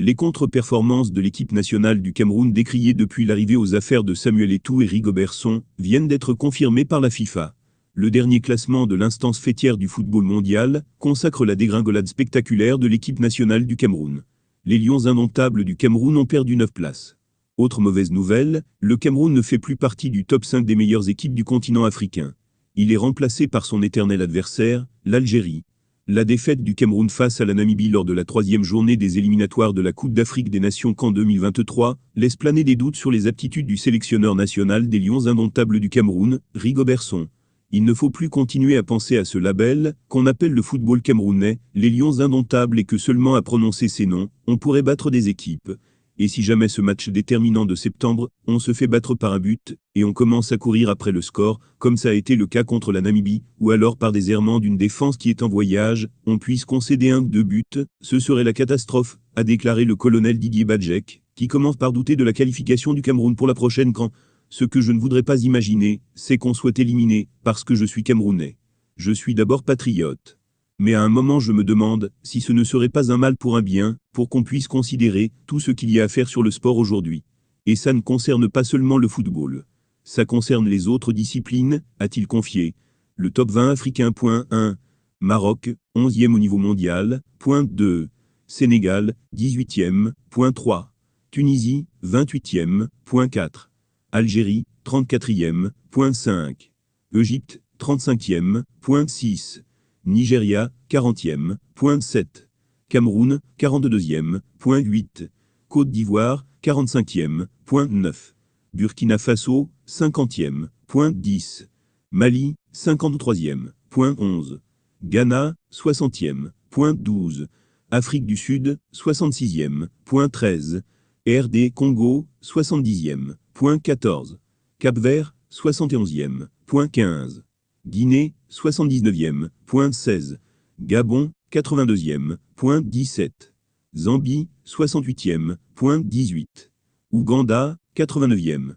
Les contre-performances de l'équipe nationale du Cameroun décriées depuis l'arrivée aux affaires de Samuel Eto'o et Rigobert Song viennent d'être confirmées par la FIFA. Le dernier classement de l'instance faîtière du football mondial consacre la dégringolade spectaculaire de l'équipe nationale du Cameroun. Les Lions indomptables du Cameroun ont perdu 9 places. Autre mauvaise nouvelle, le Cameroun ne fait plus partie du top 5 des meilleures équipes du continent africain. Il est remplacé par son éternel adversaire, l'Algérie. La défaite du Cameroun face à la Namibie lors de la 3e journée des éliminatoires de la Coupe d'Afrique des Nations CAN 2023 laisse planer des doutes sur les aptitudes du sélectionneur national des Lions indomptables du Cameroun, Rigobert Song. Il ne faut plus continuer à penser à ce label, qu'on appelle le football camerounais, les Lions indomptables et que seulement à prononcer ces noms, on pourrait battre des équipes. Et si jamais ce match déterminant de septembre, on se fait battre par un but, et on commence à courir après le score, comme ça a été le cas contre la Namibie, ou alors par des errements d'une défense qui est en voyage, on puisse concéder 1 ou 2 buts, ce serait la catastrophe, a déclaré le colonel Didier Badjek, qui commence par douter de la qualification du Cameroun pour la prochaine CAN. Ce que je ne voudrais pas imaginer, c'est qu'on soit éliminé, parce que je suis Camerounais. Je suis d'abord patriote. Mais à un moment je me demande si ce ne serait pas un mal pour un bien, pour qu'on puisse considérer tout ce qu'il y a à faire sur le sport aujourd'hui. Et ça ne concerne pas seulement le football. Ça concerne les autres disciplines, a-t-il confié. Le top 20 africain. 1. Maroc, 11e au niveau mondial. 2. Sénégal, 18e. 3. Tunisie, 28e. 4. Algérie, 34e. 5. Égypte, 35e. 6. Nigeria, 40e. 7. Cameroun, 42e. 8. Côte d'Ivoire, 45e. 9. Burkina Faso, 50e. 10. Mali, 53e. 11. Ghana, 60e. 12. Afrique du Sud, 66e. 13. RD Congo, 70e. 14. Cap-Vert, 71e. 15. Guinée, 79e. 16. Gabon, 82e. 17. Zambie, 68e. 18. Ouganda, 89e.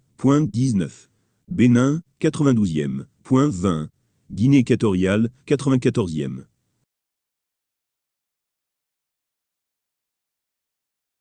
19. Bénin, 92e. 20. Guinée équatoriale, 94e.